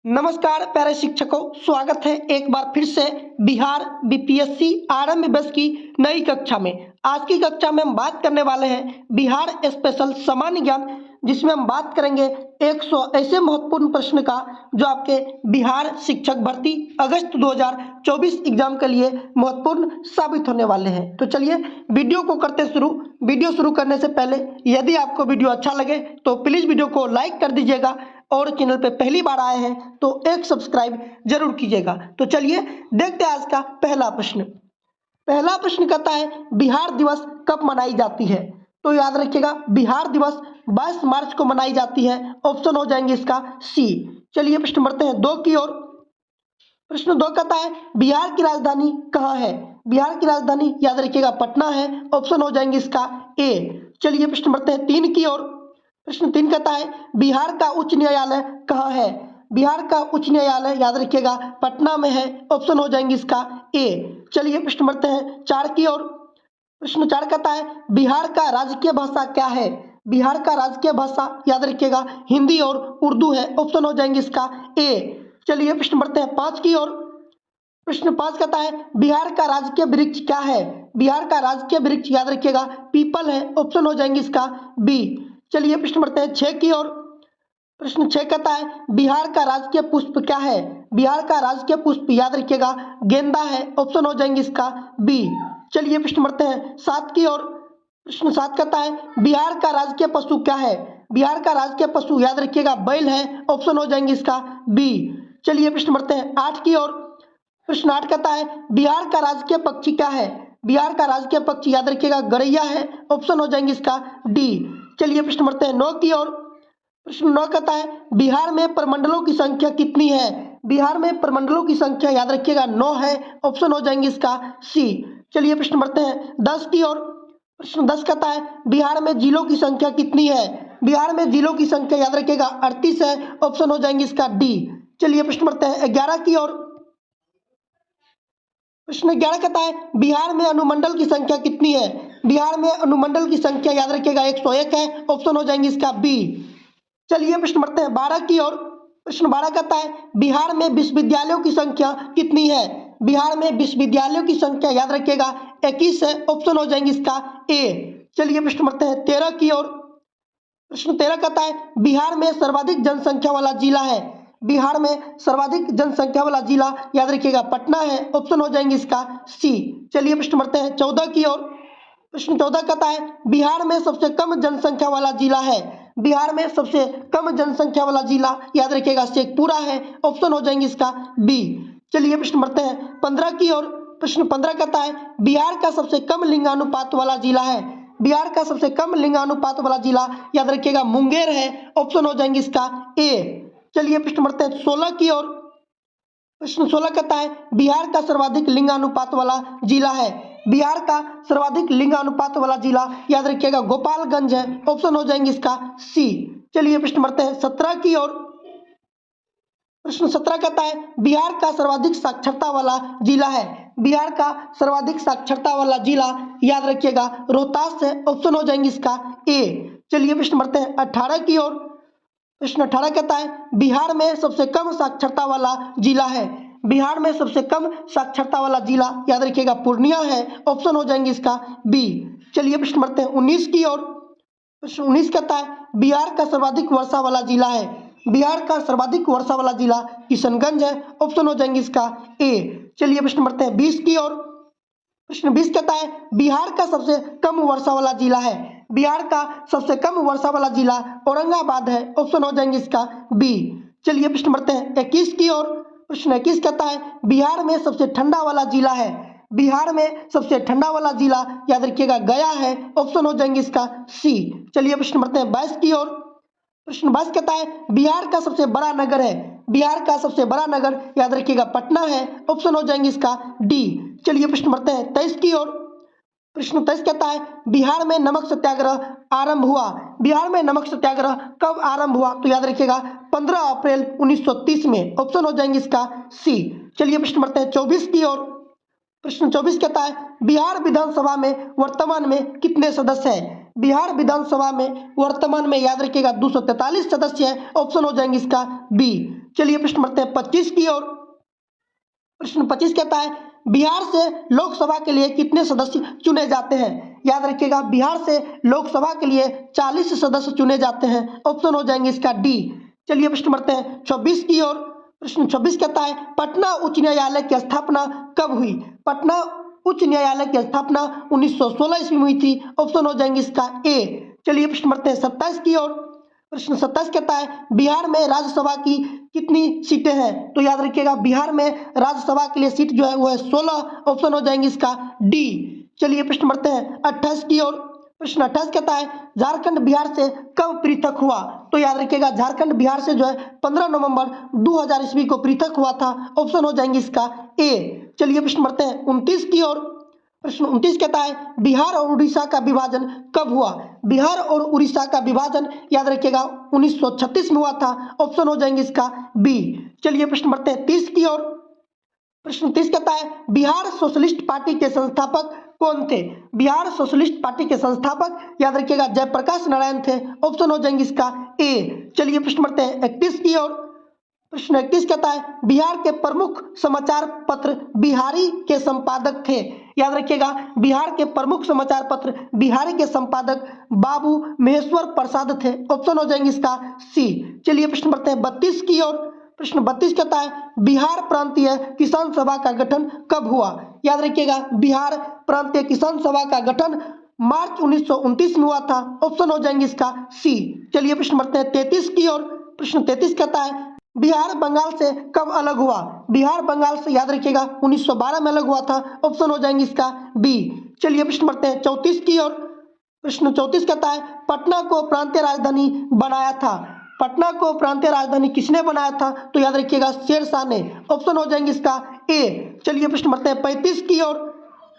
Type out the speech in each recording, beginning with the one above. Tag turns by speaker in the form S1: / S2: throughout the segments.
S1: नमस्कार प्यारे शिक्षकों, स्वागत है एक बार फिर से बिहार बीपीएससी आरंभ बैच की नई कक्षा में। आज की कक्षा में हम बात करने वाले हैं बिहार स्पेशल सामान्य ज्ञान, जिसमें हम बात करेंगे 100 ऐसे महत्वपूर्ण प्रश्न का जो आपके बिहार शिक्षक भर्ती अगस्त 2024 एग्जाम के लिए महत्वपूर्ण साबित होने वाले हैं। तो चलिए वीडियो को करते शुरू। वीडियो शुरू करने से पहले यदि आपको वीडियो अच्छा लगे तो प्लीज़ वीडियो को लाइक कर दीजिएगा और चैनल पे पहली बार आए हैं तो एक सब्सक्राइब जरूर कीजिएगा। तो चलिए देखते हैं आज का पहला प्रश्न। पहला प्रश्न कहता है बिहार दिवस कब मनाई जाती है। तो याद रखिएगा बिहार दिवस 22 मार्च को मनाई जाती है। ऑप्शन हो जाएंगे इसका सी। चलिए प्रश्न बढ़ते हैं 2 की ओर। प्रश्न 2 कहता है बिहार की राजधानी कहाँ है। बिहार की राजधानी याद रखिएगा पटना है। ऑप्शन हो जाएंगे इसका ए। चलिए प्रश्न बढ़ते हैं 3 की ओर। प्रश्न 3 कहता है बिहार का उच्च न्यायालय कहाँ है। बिहार का उच्च न्यायालय याद रखिएगा पटना में है। ऑप्शन हो जाएंगे इसका ए। चलिए प्रश्न बढ़ते हैं 4 की ओर। प्रश्न 4 कहता है बिहार का राजकीय भाषा क्या है। बिहार का राजकीय भाषा याद रखिएगा हिंदी और उर्दू है। ऑप्शन हो जाएंगे इसका ए। चलिए प्रश्न बढ़ते हैं 5 की ओर। प्रश्न 5 कहता है बिहार का राजकीय वृक्ष क्या है। बिहार का राजकीय वृक्ष याद रखिएगा पीपल है। ऑप्शन हो जाएंगे इसका बी। चलिए प्रश्न बढ़ते हैं 6 की ओर। प्रश्न 6 कहता है बिहार का राजकीय पुष्प क्या है। बिहार का राजकीय पुष्प याद रखिएगा गेंदा है। ऑप्शन हो जाएंगे इसका बी। चलिए प्रश्न बढ़ते हैं 7 की ओर। प्रश्न 7 कहता है बिहार का राजकीय पशु क्या है। बिहार का राजकीय पशु याद रखिएगा बैल है। ऑप्शन हो जाएंगे इसका बी। चलिए प्रश्न बढ़ते हैं 8 की ओर। प्रश्न 8 कहता है बिहार का राजकीय पक्षी क्या है। बिहार का राजकीय पक्षी याद रखिएगा गौरैया है। ऑप्शन हो जाएंगे इसका डी। चलिए प्रश्न बढ़ते हैं 9 की ओर। प्रश्न 9 कहता है बिहार में प्रमंडलों की संख्या कितनी है। बिहार में प्रमंडलों की संख्या याद रखिएगा 9 है। ऑप्शन हो जाएंगे इसका सी। चलिए प्रश्न बढ़ते हैं 10 की ओर। प्रश्न 10 कहता है बिहार में जिलों की संख्या कितनी है। बिहार में जिलों की संख्या याद रखिएगा 38 है। ऑप्शन हो जाएंगे इसका डी। चलिए प्रश्न बढ़ते हैं 11 की ओर। प्रश्न 11 कहता है बिहार में अनुमंडल की संख्या कितनी है। बिहार में अनुमंडल की संख्या याद रखिएगा 101 है। ऑप्शन हो जाएंगे इसका बी। चलिए प्रश्न बढ़ते हैं 12 की ओर। प्रश्न 12 कहता है बिहार में विश्वविद्यालयों की संख्या कितनी है। बिहार में विश्वविद्यालयों की संख्या याद रखिएगा 21 है। ऑप्शन हो जाएंगे इसका ए। चलिए प्रश्न बढ़ते हैं 13 की ओर। प्रश्न 13 कहता है बिहार में सर्वाधिक जनसंख्या वाला जिला है। बिहार में सर्वाधिक जनसंख्या वाला जिला याद रखिएगा पटना है। ऑप्शन हो जाएंगे इसका सी। चलिए प्रश्न बढ़ते हैं 14 की ओर। प्रश्न 14 कहता है बिहार में सबसे कम जनसंख्या वाला जिला है। बिहार में सबसे कम जनसंख्या वाला जिला याद रखिएगा शेखपुरा है। ऑप्शन हो जाएंगे इसका बी। चलिए प्रश्न बढ़ते हैं 15 की ओर। प्रश्न 15 कहता है बिहार का सबसे कम लिंगानुपात वाला जिला है। बिहार का सबसे कम लिंगानुपात वाला जिला याद रखिएगा मुंगेर है। ऑप्शन हो जाएंगे इसका ए। चलिए प्रश्न बढ़ते हैं 16 की ओर। प्रश्न 16 कहता है बिहार का सर्वाधिक लिंगानुपात वाला जिला है। बिहार का सर्वाधिक लिंगानुपात वाला जिला याद रखिएगा गोपालगंज है। ऑप्शन हो जाएंगे इसका सी। चलिए प्रश्न बढ़ते हैं 17 की ओर। प्रश्न 17 कहता है बिहार का सर्वाधिक साक्षरता वाला जिला है। बिहार का सर्वाधिक साक्षरता वाला जिला याद रखिएगा रोहतास है। ऑप्शन हो जाएंगे इसका ए। चलिए प्रश्न बढ़ते हैं 18 की ओर। प्रश्न 18 कहता है बिहार में सबसे कम साक्षरता वाला जिला है। बिहार में सबसे कम साक्षरता वाला जिला याद रखिएगा पूर्णिया है। ऑप्शन हो जाएंगे इसका बी। चलिए प्रश्न बढ़ते हैं 19 की ओर। प्रश्न 19 कहता है बिहार का सर्वाधिक वर्षा वाला जिला है। बिहार का सर्वाधिक वर्षा वाला जिला किशनगंज है। ऑप्शन हो जाएंगे इसका ए। चलिए प्रश्न बढ़ते हैं 20 की ओर। प्रश्न 20 कहता है बिहार का सबसे कम वर्षा वाला जिला है। बिहार का सबसे कम वर्षा वाला जिला औरंगाबाद है। ऑप्शन हो जाएंगे इसका बी। चलिए प्रश्न बढ़ते हैं 21 की ओर। प्रश्न 21 कहता है बिहार में सबसे ठंडा वाला जिला है। बिहार में सबसे ठंडा वाला जिला याद रखिएगा गया है। ऑप्शन हो जाएंगे इसका सी। चलिए प्रश्न बढ़ते हैं 22 की ओर। प्रश्न 22 कहता है बिहार का सबसे बड़ा नगर है। बिहार का सबसे बड़ा नगर याद रखिएगा पटना है। ऑप्शन हो जाएंगे इसका डी। चलिए प्रश्न बढ़ते हैं 23 की ओर। प्रश्न 23 कहता है बिहार में नमक सत्याग्रह आरंभ हुआ। बिहार में नमक सत्याग्रह कब आरंभ हुआ। तो याद रखिएगा 15 अप्रैल 1930 में। ऑप्शन हो जाएंगे इसका सी। चलिए प्रश्न बढ़ते हैं 24 की ओर। प्रश्न 24 कहता है बिहार विधानसभा में वर्तमान में कितने सदस्य हैं। बिहार विधानसभा में वर्तमान में याद रखिएगा 243 सदस्य है, ऑप्शन हो जाएंगे इसका बी। चलिए प्रश्न बढ़ते हैं 25 की ओर। प्रश्न 25 कहता है बिहार से लोकसभा के लिए कितने सदस्य चुने जाते हैं? याद रखिएगा बिहार से लोकसभा के लिए 40 सदस्य चुने जाते हैं, ऑप्शन हो जाएंगे इसका डी। चलिए प्रश्न बढ़ते हैं 26 की ओर। प्रश्न 26 कहता है पटना उच्च न्यायालय की स्थापना कब हुई? पटना उच्च न्यायालय की स्थापना 1916 ईस्वी में हुई थी, ऑप्शन हो जाएंगे इसका ए। चलिए प्रश्न बढ़ते हैं 27 की ओर। प्रश्न 27 कहता है बिहार में राज्यसभा की कितनी सीटें हैं? तो याद रखिएगा बिहार में राज्यसभा के लिए सीट जो है वो है 16, ऑप्शन हो जाएंगे इसका डी। चलिए प्रश्न बढ़ते हैं 28 की ओर। प्रश्न 28 कहता है झारखंड बिहार से कब पृथक हुआ? तो याद रखिएगा झारखंड बिहार से जो है 15 नवंबर 2000 ईस्वी को पृथक हुआ था, ऑप्शन हो जाएंगे इसका ए। चलिए प्रश्न बढ़ते हैं 29 की ओर। प्रश्न 29 कहता है बिहार और उड़ीसा का विभाजन कब हुआ? बिहार और उड़ीसा का विभाजन याद रखिएगा 1936 में हुआ था, ऑप्शन हो जाएंगे इसका बी। चलिए प्रश्न बढ़ते हैं 30 की ओर। प्रश्न 30 कहता है बिहार सोशलिस्ट पार्टी के संस्थापक कौन थे? बिहार सोशलिस्ट पार्टी के संस्थापक याद रखिएगा जयप्रकाश नारायण थे, ऑप्शन हो जाएंगे इसका ए। चलिए प्रश्न बढ़ते हैं 31 की ओर। प्रश्न 31 कहता है बिहार के प्रमुख समाचार पत्र बिहारी के संपादक थे। याद रखिएगा बिहार के प्रमुख समाचार पत्र बिहारी के संपादक बाबू महेश्वर प्रसाद थे, ऑप्शन हो जाएंगे इसका सी। चलिए प्रश्न बढ़ते हैं 32 की ओर। प्रश्न 32 कहता है बिहार प्रांतीय किसान सभा का गठन कब हुआ? याद रखिएगा बिहार प्रांतीय किसान सभा का गठन मार्च 1929 में हुआ था, ऑप्शन हो जाएंगे इसका सी। चलिए प्रश्न बढ़ते हैं 33 की ओर। प्रश्न 33 कहता है बिहार बंगाल से कब अलग हुआ? बिहार बंगाल से याद रखिएगा 1912 में अलग हुआ था, ऑप्शन हो जाएंगे इसका बी। चलिए प्रश्न बढ़ते हैं 34 की ओर। प्रश्न 34 कहता है पटना को प्रांतीय राजधानी बनाया था। पटना को प्रांतीय राजधानी किसने बनाया था? तो याद रखिएगा शेरशाह ने, ऑप्शन हो जाएंगे इसका ए। चलिए प्रश्न बढ़ते हैं 35 की ओर।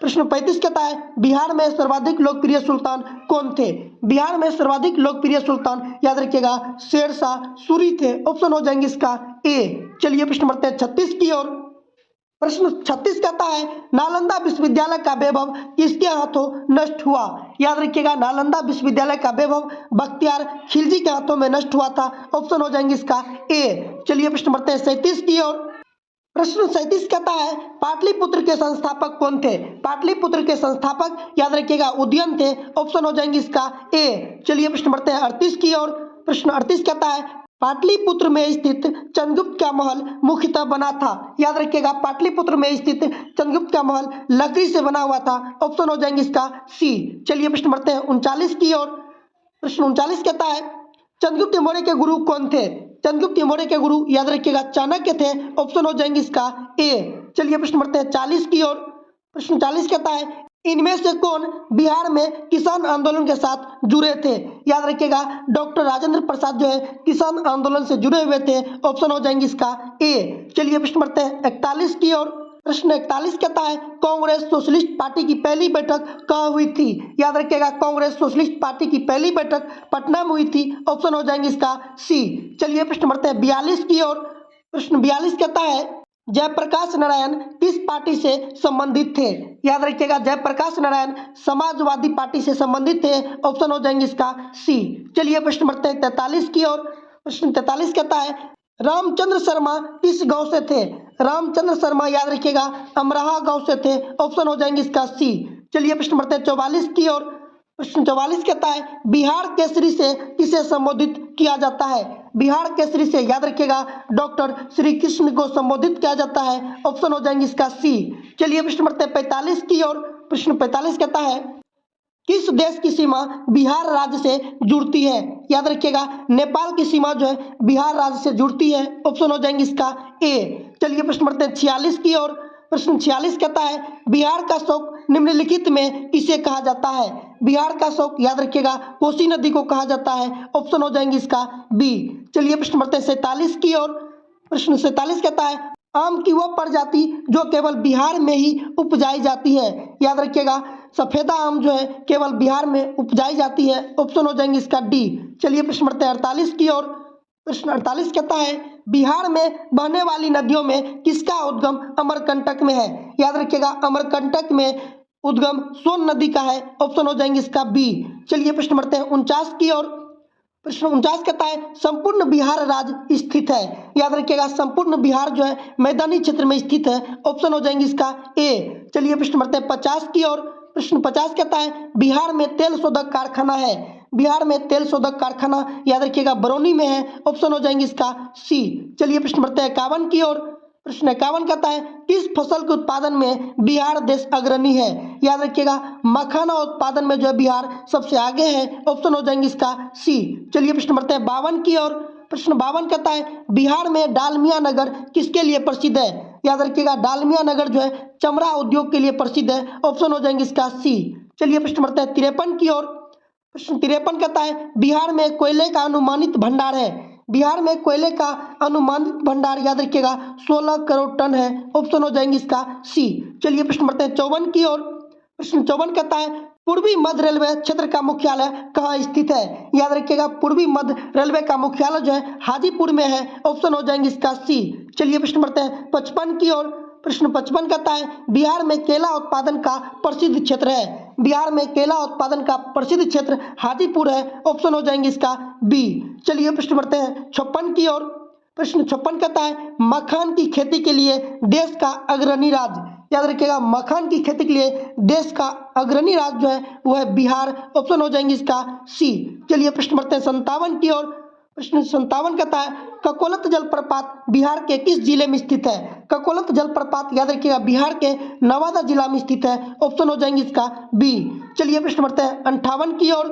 S1: प्रश्न 35 कहता है बिहार में सर्वाधिक लोकप्रिय सुल्तान कौन थे? बिहार में सर्वाधिक लोकप्रिय सुल्तान याद रखिएगा शेरशाह सूरी थे, ऑप्शन हो जाएंगे इसका ए। चलिए प्रश्न बढ़ते हैं 36 की ओर। प्रश्न 36 कहता है नालंदा विश्वविद्यालय का वैभव किसके हाथों नष्ट हुआ? याद रखिएगा नालंदा विश्वविद्यालय का वैभव बख्तियार खिलजी के हाथों में नष्ट हुआ था, ऑप्शन हो जाएंगे इसका ए। चलिए प्रश्न बढ़ते हैं 37 की ओर। प्रश्न 37 कहता है पाटलिपुत्र के संस्थापक कौन थे? पाटलिपुत्र के संस्थापक याद रखिएगा उदयन थे, ऑप्शन हो जाएंगे इसका ए। चलिए प्रश्न बढ़ते हैं 38 की ओर। प्रश्न 38 कहता है पाटलिपुत्र में स्थित चंद्रगुप्त का महल मुख्यतः बना था। याद रखिएगा पाटलिपुत्र में स्थित चंद्रगुप्त का महल लकड़ी से बना हुआ था, ऑप्शन हो जाएंगे इसका सी। चलिए प्रश्न बढ़ते हैं 39 की ओर। प्रश्न 39 कहता है चंद्रगुप्त मौर्य के गुरु कौन थे? चंद्रगुप्त मौर्य के गुरु याद रखिएगा चाणक्य थे, ऑप्शन हो जाएंगे इसका ए। चलिए प्रश्न बढ़ते हैं 40 की ओर। प्रश्न 40 कहता है इनमें से कौन बिहार में किसान आंदोलन के साथ जुड़े थे? याद रखिएगा डॉक्टर राजेंद्र प्रसाद जो है किसान आंदोलन से जुड़े हुए थे, ऑप्शन हो जाएंगे इसका ए। चलिए प्रश्न बढ़ते हैं 41 की ओर। प्रश्न 41 कहता है कांग्रेस सोशलिस्ट पार्टी की पहली बैठक कहाँ हुई थी? याद रखिएगा कांग्रेस सोशलिस्ट पार्टी की पहली बैठक पटना में हुई थी, ऑप्शन हो जाएंगे इसका सी। चलिए प्रश्न बढ़ते हैं 42 की ओर। प्रश्न 42 कहता है जयप्रकाश नारायण किस पार्टी से संबंधित थे? याद रखिएगा जयप्रकाश नारायण समाजवादी पार्टी से संबंधित थे, ऑप्शन हो जाएंगे इसका सी। चलिए प्रश्न बढ़ते हैं 43 की ओर। प्रश्न 43 कहता है रामचंद्र शर्मा किस गांव से थे? रामचंद्र शर्मा याद रखिएगा अमराहा गांव से थे, ऑप्शन हो जाएंगे इसका सी। चलिए प्रश्न बढ़ते हैं 44 की ओर। प्रश्न 44 कहता है बिहार केसरी से किसे संबोधित किया जाता है? बिहार केसरी से याद रखिएगा डॉक्टर श्री कृष्ण को संबोधित किया जाता है, ऑप्शन हो जाएंगे इसका सी। चलिए प्रश्न बढ़ते हैं 45 की ओर। प्रश्न 45 कहता है किस देश की सीमा बिहार राज्य से जुड़ती है? याद रखिएगा नेपाल की सीमा जो है बिहार राज्य से जुड़ती है, ऑप्शन हो जाएंगे इसका ए। चलिए प्रश्न बढ़ते हैं 46 की ओर। प्रश्न 46 कहता है बिहार का शोक निम्नलिखित में किसे कहा जाता है? बिहार का शोक याद रखिएगा कोसी नदी को कहा जाता है, ऑप्शन हो जाएंगे इसका बी। चलिए प्रश्न बढ़ते हैं 47 की ओर। प्रश्न 47 कहता है आम की वह प्रजाति जो केवल बिहार में ही उपजाई जाती है? याद रखिएगा सफेदा आम जो है केवल बिहार में उपजाई जाती है, ऑप्शन हो जाएंगे इसका डी। चलिए प्रश्न बढ़ते हैं 48 की ओर। प्रश्न 48 कहता है बिहार में बहने वाली नदियों में किसका उद्गम अमरकंटक में है? याद रखिएगा अमरकंटक में उद्गम सोन नदी का है, ऑप्शन हो जाएंगे इसका बी। चलिए प्रश्न बढ़ते हैं 49 की ओर। प्रश्न 49 कहता है संपूर्ण बिहार राज्य स्थित है। याद रखिएगा संपूर्ण बिहार जो है मैदानी क्षेत्र में स्थित है, ऑप्शन हो जाएंगे इसका ए। चलिए प्रश्न बढ़ते हैं 50 की ओर। प्रश्न 50 कहता है बिहार में तेल शोधक कारखाना है। बिहार में तेल शोधक कारखाना याद रखिएगा बरौनी में है, ऑप्शन हो जाएंगे इसका सी। चलिए प्रश्न बढ़ते हैं 51 की ओर। प्रश्न 51 कहता है किस फसल के उत्पादन में बिहार देश अग्रणी है। याद रखिएगा मखाना उत्पादन में जो है बिहार सबसे आगे है, ऑप्शन हो जाएंगे इसका सी। चलिए प्रश्न बढ़ते हैं 52 की ओर। प्रश्न 52 कहता है बिहार में डालमिया नगर किसके लिए प्रसिद्ध है। याद रखिएगा डालमिया नगर जो है चमड़ा उद्योग के लिए प्रसिद्ध है, ऑप्शन हो जाएंगे इसका सी। चलिए प्रश्न बढ़ते हैं 53 की ओर। प्रश्न 53 कहता है बिहार में कोयले का अनुमानित भंडार है। बिहार में कोयले का अनुमानित भंडार याद रखिएगा 16 करोड़ टन है, ऑप्शन हो जाएंगे इसका सी। चलिए प्रश्न बढ़ते हैं 54 की ओर। प्रश्न 54 कहता है पूर्वी मध्य रेलवे क्षेत्र का मुख्यालय कहाँ स्थित है। याद रखिएगा पूर्वी मध्य रेलवे का मुख्यालय जो है हाजीपुर में है, ऑप्शन हो जाएंगे इसका सी। चलिए प्रश्न बढ़ते हैं 55 की ओर। प्रश्न 55 कहता है बिहार में केला उत्पादन का प्रसिद्ध क्षेत्र है। बिहार में केला उत्पादन का प्रसिद्ध क्षेत्र हाजीपुर है, ऑप्शन हो जाएंगे इसका बी। चलिए प्रश्न बढ़ते हैं 56 की ओर। प्रश्न 56 कहता है मखान की खेती के लिए देश का अग्रणी राज्य। याद रखिएगा मखान की खेती के लिए देश का अग्रणी राज्य जो है वो है बिहार, ऑप्शन हो जाएंगे इसका सी। चलिए प्रश्न बढ़ते हैं 57 की ओर। प्रश्न 57 कहता है ककोलत जलप्रपात बिहार के किस जिले में स्थित है। ककोलत जलप्रपात याद रखिएगा बिहार के नवादा जिला में स्थित है, ऑप्शन हो जाएंगे इसका बी। चलिए प्रश्न बढ़ते हैं 58 की ओर।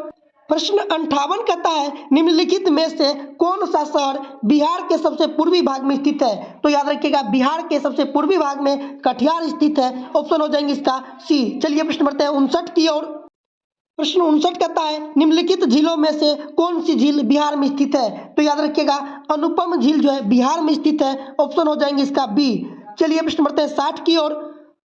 S1: प्रश्न 58 कहता है निम्नलिखित में से कौन सा शहर बिहार के सबसे पूर्वी भाग में स्थित है। तो याद रखिएगा बिहार के सबसे पूर्वी भाग में कटिहार स्थित है, ऑप्शन हो जाएंगे इसका सी। चलिए प्रश्न बढ़ते हैं 59 की ओर। प्रश्न 59 कहता है निम्नलिखित झीलों में से कौन सी झील बिहार में स्थित है। तो याद रखिएगा अनुपम झील जो है बिहार में स्थित है, ऑप्शन हो जाएंगे इसका बी। चलिए प्रश्न बढ़ते हैं 60 की ओर।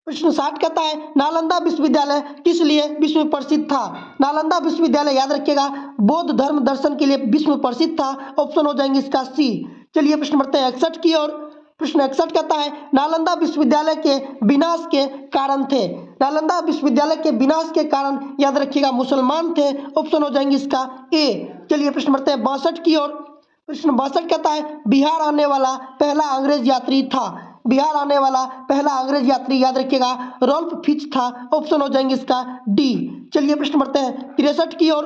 S1: प्रश्न 60 कहता है नालंदा विश्वविद्यालय किस लिए विश्व में प्रसिद्ध था। नालंदा विश्वविद्यालय याद रखिएगा बौद्ध धर्म दर्शन के लिए विश्व में प्रसिद्ध था, ऑप्शन हो जाएंगे इसका सी। चलिए प्रश्न बढ़ते हैं 61 की ओर। प्रश्न 61 कहता है नालंदा विश्वविद्यालय के विनाश के कारण थे। नालंदा विश्वविद्यालय के विनाश के कारण याद रखिएगा मुसलमान थे, ऑप्शन हो जाएंगे इसका ए। चलिए प्रश्न बढ़ते हैं 62 की ओर। प्रश्न 62 कहता है बिहार आने वाला पहला अंग्रेज यात्री था। बिहार आने वाला पहला अंग्रेज यात्री याद रखिएगा रॉल्फ फिच था, ऑप्शन हो जाएंगे इसका डी। चलिए प्रश्न बढ़ते हैं 63 की ओर।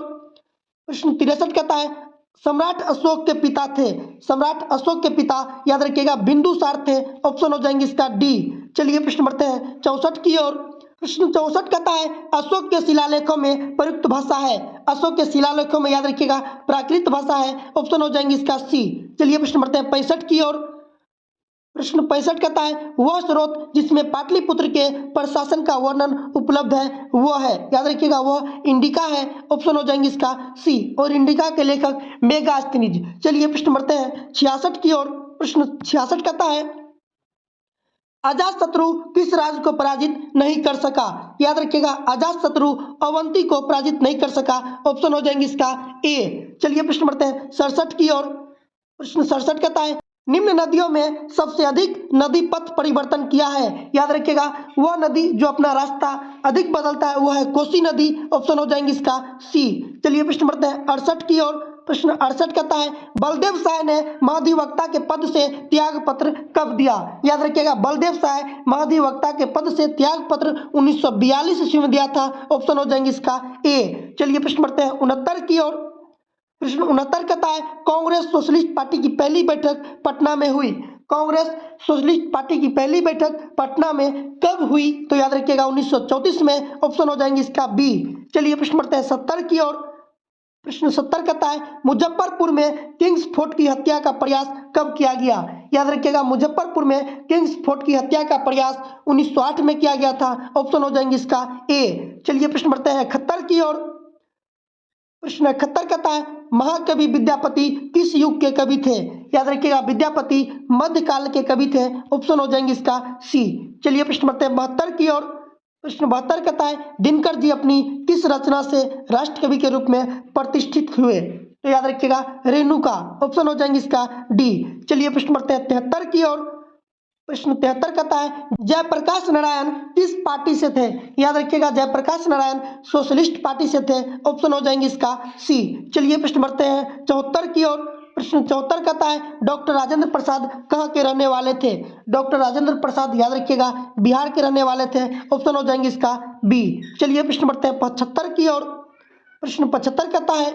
S1: प्रश्न 63 कहता है सम्राट अशोक के पिता थे। सम्राट अशोक के पिता याद रखिएगा बिंदुसार थे, ऑप्शन हो जाएंगे इसका डी। चलिए प्रश्न बढ़ते हैं 64 की ओर। प्रश्न 64 कहता है अशोक के शिलालेखों में प्रयुक्त भाषा है। अशोक के शिलालेखों में याद रखिएगा प्राकृत भाषा है, ऑप्शन हो जाएंगे इसका सी। चलिए प्रश्न बढ़ते हैं 65 की ओर। प्रश्न 65 कहता है वह स्रोत जिसमें पाटलिपुत्र के प्रशासन का वर्णन उपलब्ध है वो है। याद रखिएगा वह इंडिका है, ऑप्शन हो जाएंगे इसका सी। और इंडिका के लेखक मेगास्थनीज। चलिए प्रश्न बढ़ते हैं 66 की ओर। प्रश्न 66 कहता है अजातशत्रु किस राज्य को पराजित नहीं कर सका। याद रखिएगा अजातशत्रु अवंती को पराजित नहीं कर सका, ऑप्शन हो जाएंगे इसका ए। चलिए प्रश्न बढ़ते हैं 67 की ओर। प्रश्न 67 कहता है निम्न नदियों में सबसे अधिक नदी पथ परिवर्तन किया है। याद रखिएगा वह नदी जो अपना रास्ता अधिक बदलता है वह है कोसी नदी, ऑप्शन हो जाएंगे इसका सी। चलिए प्रश्न बढ़ते हैं 68 की ओर। प्रश्न 68 कहता है बलदेव साय ने महाधिवक्ता के पद से त्याग पत्र कब दिया। याद रखिएगा बलदेव साय महाधिवक्ता के पद से त्याग पत्र 1942 ईस्वी में दिया था, ऑप्शन हो जाएंगे इसका ए। चलिए प्रश्न बढ़ते हैं 69 की ओर। प्रश्न 69 कहता है कांग्रेस सोशलिस्ट पार्टी की पहली बैठक पटना में हुई। कांग्रेस सोशलिस्ट पार्टी की पहली बैठक पटना में कब हुई। तो याद रखिएगा 1934 में, ऑप्शन हो जाएंगे इसका बी। चलिए प्रश्न बढ़ते हैं 70 की ओर। प्रश्न 70 कहता है मुजफ्फरपुर में किंग्स फोर्ट की हत्या का प्रयास कब किया गया। याद रखिएगा मुजफ्फरपुर में किंग्स फोर्ट की हत्या का प्रयास 1908 में किया गया था, ऑप्शन हो जाएंगे इसका ए। चलिए प्रश्न बढ़ते हैं 71 की ओर। प्रश्न 71 कहता है महाकवि विद्यापति किस युग के कवि थे। याद रखिएगा विद्यापति मध्यकाल के कवि थे, ऑप्शन हो जाएंगे इसका सी। चलिए प्रश्न बढ़ते हैं 72 की ओर। प्रश्न 72 कहता है दिनकर जी अपनी किस रचना से राष्ट्रकवि के रूप में प्रतिष्ठित हुए। तो याद रखिएगा रेणुका, ऑप्शन हो जाएंगे इसका डी। चलिए प्रश्न बढ़ते हैं 73 की ओर। प्रश्न 73 कहता है जयप्रकाश नारायण किस पार्टी से थे? याद रखिएगा जयप्रकाश नारायण सोशलिस्ट पार्टी से थे। ऑप्शन हो जाएंगे इसका सी। चलिए प्रश्न बढ़ते हैं 74 की ओर। प्रश्न 74 कहता है डॉक्टर राजेंद्र प्रसाद कहाँ के रहने वाले थे? डॉक्टर राजेंद्र प्रसाद याद रखिएगा बिहार के रहने वाले थे। ऑप्शन हो जाएंगे इसका बी। चलिए प्रश्न बढ़ते हैं 75 की ओर। प्रश्न 75 कहता है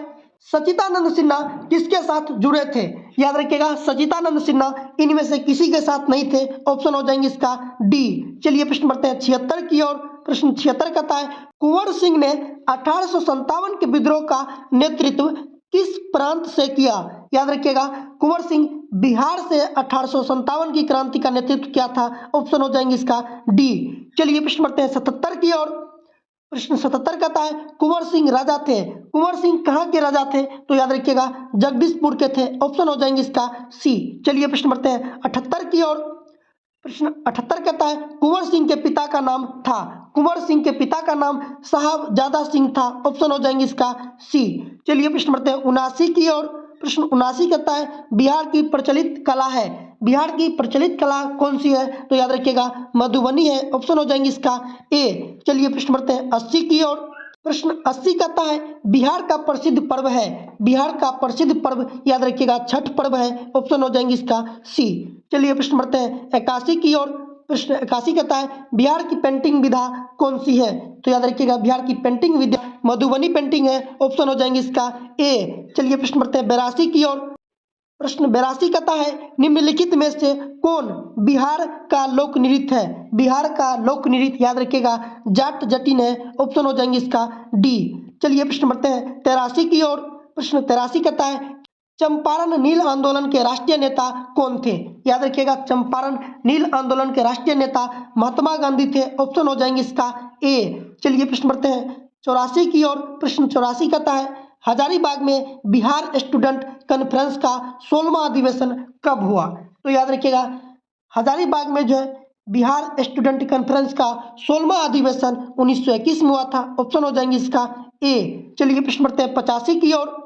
S1: सचिदानंद सिन्हा किसके साथ जुड़े थे? याद रखिएगा सचिदानंद सिन्हा इनमें से किसी के साथ नहीं थे। ऑप्शन हो जाएंगे इसका डी। चलिए प्रश्न बढ़ते हैं 76 की ओर। प्रश्न 76 कहता है कुंवर सिंह ने 1857 के विद्रोह का नेतृत्व किस प्रांत से किया? याद रखिएगा कुंवर सिंह बिहार से 1857 की क्रांति का नेतृत्व किया था। ऑप्शन हो जाएंगे इसका डी। चलिए प्रश्न बढ़ते हैं 77 की ओर। प्रश्न 77 कहता है कुंवर सिंह राजा थे। कुंवर सिंह कहाँ के राजा थे? तो याद रखिएगा जगदीशपुर के थे। ऑप्शन हो जाएंगे इसका सी। चलिए प्रश्न बढ़ते हैं 78 की ओर। प्रश्न 78 कहता है कुंवर सिंह के पिता का नाम था। कुंवर सिंह के पिता का नाम साहबजादा सिंह था। ऑप्शन हो जाएंगे इसका सी। चलिए प्रश्न बढ़ते हैं 79 की ओर। प्रश्न 79 कहता है बिहार की प्रचलित कला है। बिहार की प्रचलित कला कौन सी है? तो याद रखिएगा मधुबनी है। ऑप्शन हो जाएंगे इसका ए। चलिए प्रश्न बढ़ते हैं 80 की ओर। प्रश्न 80 कहता है बिहार का प्रसिद्ध पर्व है। बिहार का प्रसिद्ध पर्व याद रखिएगा छठ पर्व है। ऑप्शन हो जाएंगे इसका सी। चलिए प्रश्न बढ़ते हैं 81 की ओर। प्रश्न 81 कहता है बिहार की पेंटिंग विधा कौन सी है? तो याद रखिएगा बिहार की पेंटिंग विधा मधुबनी पेंटिंग है। ऑप्शन हो जाएंगे इसका ए। चलिए प्रश्न बढ़ते हैं 82 की ओर। प्रश्न 82 कहता है निम्नलिखित में से कौन बिहार का लोक नृत्य है? बिहार का लोक नृत्य याद रखिएगा जाट जटिन है। ऑप्शन हो जाएंगे इसका डी। चलिए प्रश्न बढ़ते हैं 83 की ओर। प्रश्न 83 कहता है चंपारण नील आंदोलन के राष्ट्रीय नेता कौन थे? याद रखिएगा चंपारण नील आंदोलन के राष्ट्रीय नेता महात्मा गांधी थे। ऑप्शन हो जाएंगे इसका ए। चलिए प्रश्न बढ़ते हैं 84 की ओर। प्रश्न 84 कहता है हजारीबाग में बिहार स्टूडेंट कॉन्फ्रेंस का 16वां अधिवेशन कब हुआ? तो याद रखिएगा हजारीबाग में जो है बिहार स्टूडेंट कॉन्फ्रेंस का 16वां अधिवेशन 1921 में हुआ था। ऑप्शन हो जाएंगे इसका ए। चलिए प्रश्न बढ़ते हैं 85 की ओर।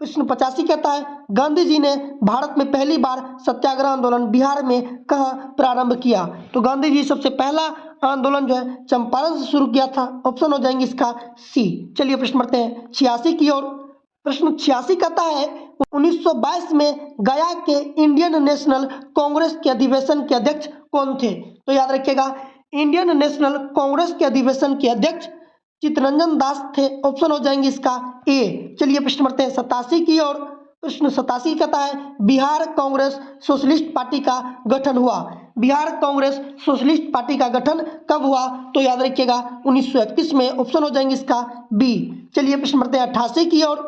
S1: प्रश्न 85 कहता है गांधी जी ने भारत में पहली बार सत्याग्रह आंदोलन बिहार में कहाँ प्रारंभ किया? तो गांधी जी सबसे पहला आंदोलन जो है चंपारण से शुरू किया था। ऑप्शन हो जाएंगे इसका सी। चलिए प्रश्न बढ़ते हैं 86 की ओर। प्रश्न 86 कहता है 1922 में गया के इंडियन नेशनल कांग्रेस के अधिवेशन के अध्यक्ष कौन थे? तो याद रखिएगा इंडियन नेशनल कांग्रेस के अधिवेशन के अध्यक्ष चित्तरंजन दास थे। ऑप्शन हो जाएंगे इसका ए। चलिए प्रश्न बढ़ते हैं 87 की ओर। प्रश्न 87 कहता है बिहार कांग्रेस सोशलिस्ट पार्टी का गठन हुआ। बिहार कांग्रेस सोशलिस्ट पार्टी का गठन कब हुआ? तो याद रखिएगा 1931 में। ऑप्शन हो जाएंगे इसका बी। चलिए प्रश्न बढ़ते हैं 88 की ओर।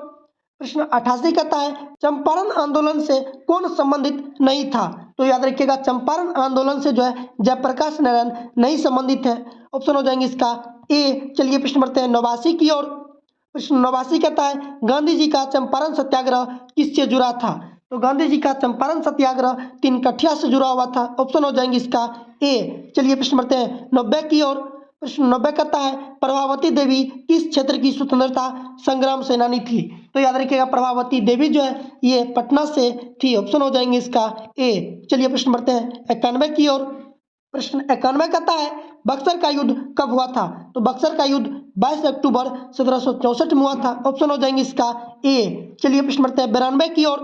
S1: प्रश्न 88 कहता है चंपारण आंदोलन से कौन संबंधित नहीं था? तो याद रखिएगा चंपारण आंदोलन से जो है जयप्रकाश नारायण नहीं संबंधित है। ऑप्शन हो जाएंगे इसका ए। चलिए प्रश्न बढ़ते हैं 89 की ओर। प्रश्न 89 कहता है गांधी जी का चंपारण सत्याग्रह किससे जुड़ा था? तो गांधी जी का चंपारण सत्याग्रह तीनकठिया से जुड़ा हुआ था। ऑप्शन हो जाएंगे इसका ए। चलिए प्रश्न बढ़ते हैं 90 की ओर। प्रश्न 90 कहता है प्रभावती देवी किस क्षेत्र की स्वतंत्रता संग्राम सेनानी थी? तो याद रखिएगा प्रभावती देवी जो है ये पटना से थी। ऑप्शन हो जाएंगे इसका ए। चलिए प्रश्न बढ़ते हैं 91 की ओर। प्रश्न 91 कहता है बक्सर का युद्ध कब हुआ था? तो बक्सर का युद्ध 22 अक्टूबर 1764 में हुआ था। ऑप्शन हो जाएंगे इसका ए। चलिए प्रश्न बढ़ते हैं 92 की ओर।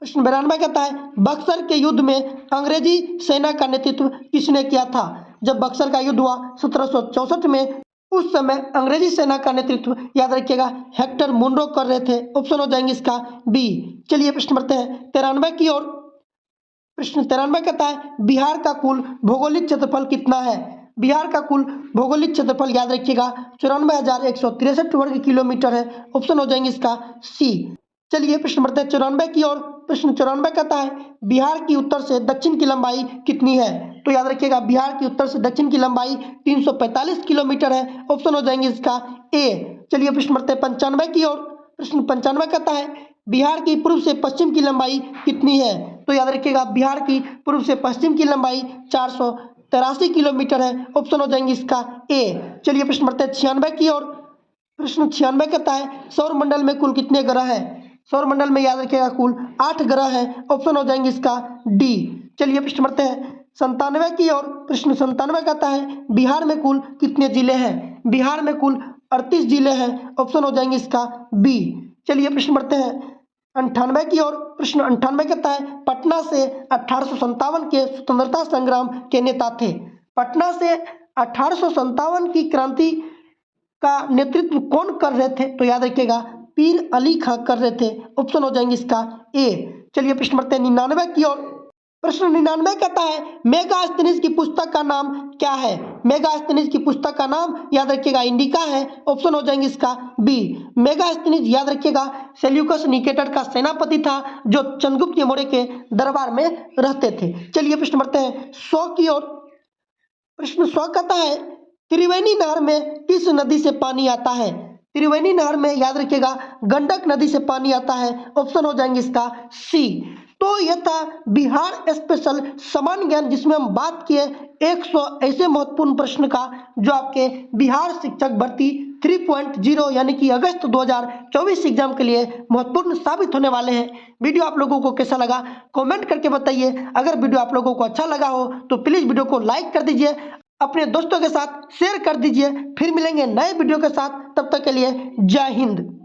S1: प्रश्न 92 कहता है बक्सर के युद्ध में अंग्रेजी सेना का नेतृत्व किसने किया था? जब बक्सर का युद्ध हुआ 1764 में उस समय अंग्रेजी सेना का नेतृत्व याद रखिएगा हेक्टर मुनरो कर रहे थे। ऑप्शन हो जाएंगे इसका बी। चलिए प्रश्न बढ़ते हैं 93 की ओर। प्रश्न 93 कहता है बिहार का कुल भौगोलिक क्षेत्रफल कितना है? बिहार का कुल भौगोलिक क्षेत्रफल याद रखिएगा 94,163 वर्ग किलोमीटर है। ऑप्शन हो जाएंगे इसका सी। चलिए प्रश्न बढ़ते हैं 94 की ओर। प्रश्न 94 कहता है बिहार की उत्तर से दक्षिण की लंबाई कितनी है? तो याद रखिएगा बिहार की उत्तर से दक्षिण की लंबाई 345 किलोमीटर है। ऑप्शन हो जाएंगे इसका ए। चलिए प्रश्न बढ़ते हैं 95 की ओर। प्रश्न 95 कहता है बिहार की पूर्व से पश्चिम की लंबाई कितनी है? तो याद रखिएगा बिहार की पूर्व से पश्चिम की लंबाई 483 किलोमीटर है। ऑप्शन हो जाएंगे इसका ए। चलिए प्रश्न बढ़ते हैं 96 की ओर। प्रश्न 96 कहता है सौर मंडल में कुल कितने ग्रह हैं? सौर मंडल में याद रखिएगा कुल 8 ग्रह हैं। ऑप्शन हो जाएंगे इसका डी। चलिए प्रश्न बढ़ते हैं 97 की ओर। प्रश्न 97 कहता है बिहार में कुल कितने जिले हैं? बिहार में कुल 38 जिले हैं। ऑप्शन हो जाएंगे इसका बी। चलिए प्रश्न बढ़ते हैं 98 की ओर। प्रश्न 98 कहता है पटना से 1857 के स्वतंत्रता संग्राम के नेता थे। पटना से 1857 की क्रांति का नेतृत्व कौन कर रहे थे? तो याद रखिएगा पीर अली खां कर रहे थे। ऑप्शन हो जाएंगे इसका ए। चलिए प्रश्न बढ़ते हैं 99 की ओर। प्रश्न 99 कहता है मेगास्थनीज की पुस्तक का नाम क्या है? मेगास्थनीज की पुस्तक का नाम याद रखिएगा इंडिका है। ऑप्शन हो जाएंगे इसका बी। मेगास्थनीज याद रखिएगा सेल्यूकस निकेटर का सेनापति था जो चंद्रगुप्त मौर्य के दरबार में रहते थे। चलिए प्रश्न बढ़ते हैं 100 की ओर। प्रश्न 100 कहता है त्रिवेणी नहर में किस नदी से पानी आता है? त्रिवेणी नहर में याद रखिएगा गंडक नदी से पानी आता है। ऑप्शन हो जाएंगे इसका सी। तो यह था बिहार स्पेशल सामान्य ज्ञान जिसमें हम बात किए 100 ऐसे महत्वपूर्ण प्रश्न का जो आपके बिहार शिक्षक भर्ती 3.0 यानी कि अगस्त 2024 एग्जाम के लिए महत्वपूर्ण साबित होने वाले हैं। वीडियो आप लोगों को कैसा लगा कमेंट करके बताइए। अगर वीडियो आप लोगों को अच्छा लगा हो तो प्लीज़ वीडियो को लाइक कर दीजिए, अपने दोस्तों के साथ शेयर कर दीजिए। फिर मिलेंगे नए वीडियो के साथ, तब तक के लिए जय हिंद।